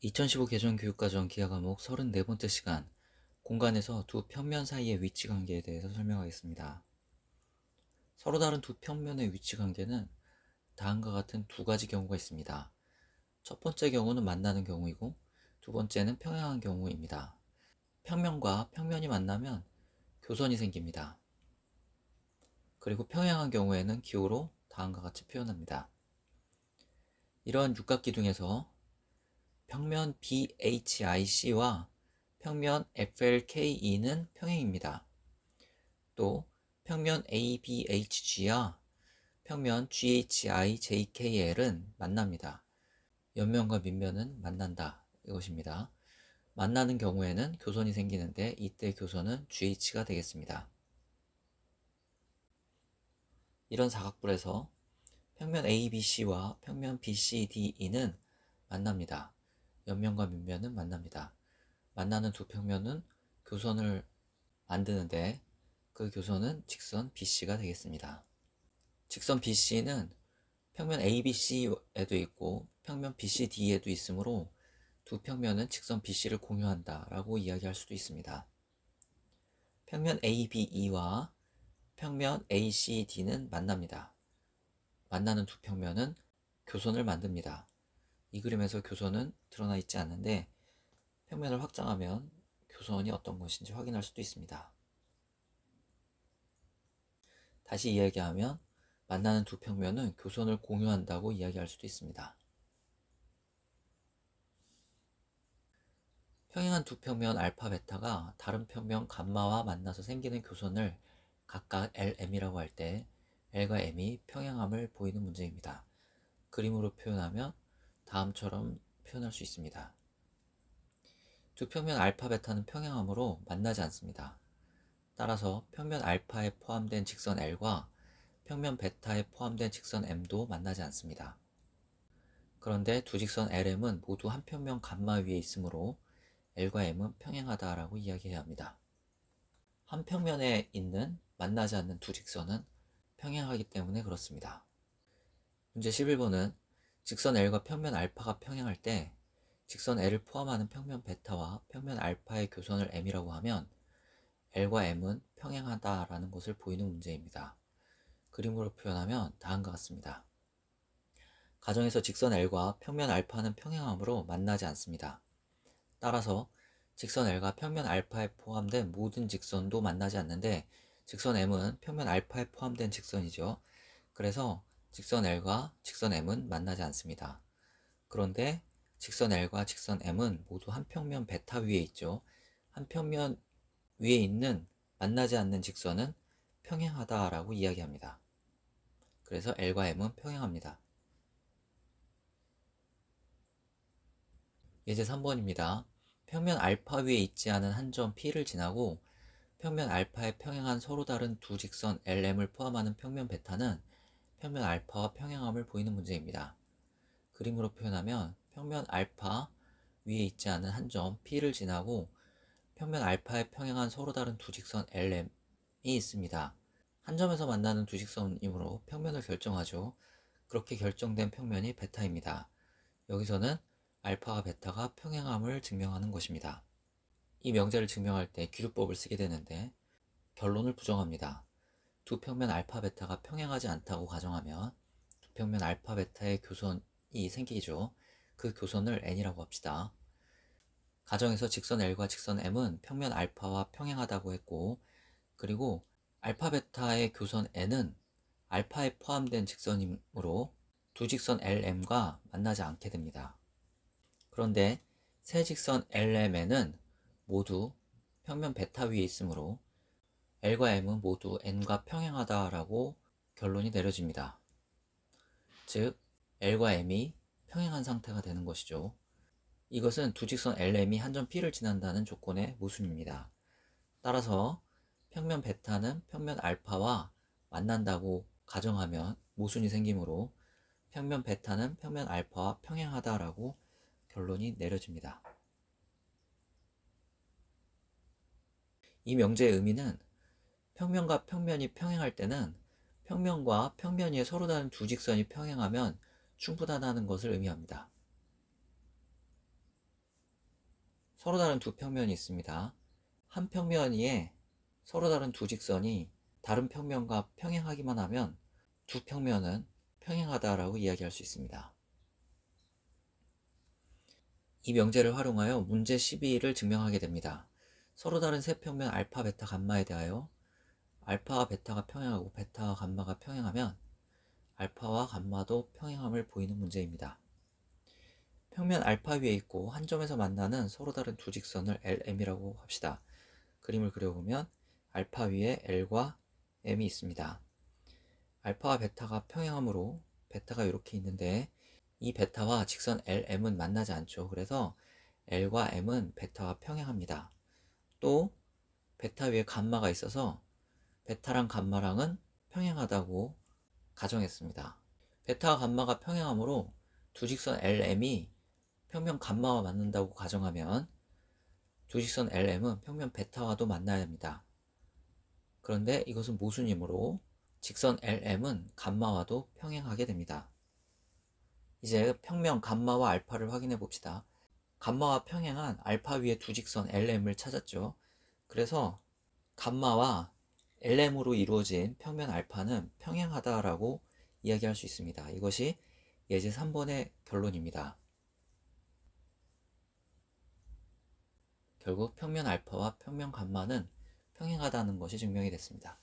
2015 개정 교육과정 기하 과목 34번째 시간 공간에서 두 평면 사이의 위치 관계에 대해서 설명하겠습니다. 서로 다른 두 평면의 위치 관계는 다음과 같은 두 가지 경우가 있습니다. 첫 번째 경우는 만나는 경우이고 두 번째는 평행한 경우입니다. 평면과 평면이 만나면 교선이 생깁니다. 그리고 평행한 경우에는 기호로 다음과 같이 표현합니다. 이러한 육각기둥에서 평면 BHIC와 평면 FLKE는 평행입니다. 또 평면 ABHG와 평면 GHIJKL은 만납니다. 옆면과 밑면은 만난다 이것입니다. 만나는 경우에는 교선이 생기는데 이때 교선은 GH가 되겠습니다. 이런 사각뿔에서 평면 ABC와 평면 BCDE는 만납니다. 옆면과 밑면은 만납니다. 만나는 두 평면은 교선을 만드는데 그 교선은 직선 BC가 되겠습니다. 직선 BC는 평면 ABC에도 있고 평면 BCD에도 있으므로 두 평면은 직선 BC를 공유한다 라고 이야기할 수도 있습니다. 평면 ABE와 평면 ACD는 만납니다. 만나는 두 평면은 교선을 만듭니다. 이 그림에서 교선은 드러나 있지 않는데 평면을 확장하면 교선이 어떤 것인지 확인할 수도 있습니다. 다시 이야기하면 만나는 두 평면은 교선을 공유한다고 이야기할 수도 있습니다. 평행한 두 평면 알파, 베타가 다른 평면 감마와 만나서 생기는 교선을 각각 LM이라고 할 때 L과 M이 평행함을 보이는 문제입니다. 그림으로 표현하면 다음처럼 표현할 수 있습니다. 두 평면 알파, 베타는 평행함으로 만나지 않습니다. 따라서 평면 알파에 포함된 직선 L과 평면 베타에 포함된 직선 M도 만나지 않습니다. 그런데 두 직선 LM은 모두 한 평면 감마 위에 있으므로 L과 M은 평행하다라고 이야기해야 합니다. 한 평면에 있는 만나지 않는 두 직선은 평행하기 때문에 그렇습니다. 문제 11번은 직선 L과 평면 알파가 평행할 때 직선 L을 포함하는 평면 베타와 평면 알파의 교선을 M이라고 하면 L과 M은 평행하다라는 것을 보이는 문제입니다. 그림으로 표현하면 다음과 같습니다. 가정에서 직선 L과 평면 알파는 평행하므로 만나지 않습니다. 따라서 직선 L과 평면 알파에 포함된 모든 직선도 만나지 않는데 직선 M은 평면 알파에 포함된 직선이죠. 그래서 직선 L과 직선 M은 만나지 않습니다. 그런데 직선 L과 직선 M은 모두 한 평면 베타 위에 있죠. 한 평면 위에 있는 만나지 않는 직선은 평행하다라고 이야기합니다. 그래서 L과 M은 평행합니다. 예제 3번입니다. 평면 알파 위에 있지 않은 한 점 P를 지나고 평면 알파에 평행한 서로 다른 두 직선 LM을 포함하는 평면 베타는 평면 알파와 평행함을 보이는 문제입니다. 그림으로 표현하면 평면 알파 위에 있지 않은 한 점 P를 지나고 평면 알파에 평행한 서로 다른 두 직선 LM이 있습니다. 한 점에서 만나는 두 직선이므로 평면을 결정하죠. 그렇게 결정된 평면이 베타입니다. 여기서는 알파와 베타가 평행함을 증명하는 것입니다. 이 명제를 증명할 때 기류법을 쓰게 되는데 결론을 부정합니다. 두 평면 알파, 베타가 평행하지 않다고 가정하면 두 평면 알파, 베타의 교선이 생기죠. 그 교선을 N이라고 합시다. 가정에서 직선 L과 직선 M은 평면 알파와 평행하다고 했고 그리고 알파, 베타의 교선 N은 알파에 포함된 직선이므로 두 직선 LM과 만나지 않게 됩니다. 그런데 세 직선 LMN은 모두 평면 베타 위에 있으므로 L과 M은 모두 N과 평행하다라고 결론이 내려집니다. 즉 L과 M이 평행한 상태가 되는 것이죠. 이것은 두 직선 LM이 한 점 P를 지난다는 조건의 모순입니다. 따라서 평면 베타는 평면 알파와 만난다고 가정하면 모순이 생기므로 평면 베타는 평면 알파와 평행하다라고 결론이 내려집니다. 이 명제의 의미는 평면과 평면이 평행할 때는 평면과 평면 위에 서로 다른 두 직선이 평행하면 충분하다는 것을 의미합니다. 서로 다른 두 평면이 있습니다. 한 평면 위에 서로 다른 두 직선이 다른 평면과 평행하기만 하면 두 평면은 평행하다라고 이야기할 수 있습니다. 이 명제를 활용하여 문제 12를 증명하게 됩니다. 서로 다른 세 평면 알파, 베타, 감마에 대하여 알파와 베타가 평행하고 베타와 감마가 평행하면 알파와 감마도 평행함을 보이는 문제입니다. 평면 알파 위에 있고 한 점에서 만나는 서로 다른 두 직선을 LM이라고 합시다. 그림을 그려보면 알파 위에 L과 M이 있습니다. 알파와 베타가 평행하므로 베타가 이렇게 있는데 이 베타와 직선 LM은 만나지 않죠. 그래서 L과 M은 베타와 평행합니다. 또 베타 위에 감마가 있어서 베타랑 감마랑은 평행하다고 가정했습니다. 베타와 감마가 평행하므로 두 직선 LM이 평면 감마와 만난다고 가정하면 두 직선 LM은 평면 베타와도 만나야 합니다. 그런데 이것은 모순이므로 직선 LM은 감마와도 평행하게 됩니다. 이제 평면 감마와 알파를 확인해 봅시다. 감마와 평행한 알파 위의 두 직선 LM을 찾았죠. 그래서 감마와 LM으로 이루어진 평면 알파는 평행하다라고 이야기할 수 있습니다. 이것이 예제 3번의 결론입니다. 결국 평면 알파와 평면 감마는 평행하다는 것이 증명이 됐습니다.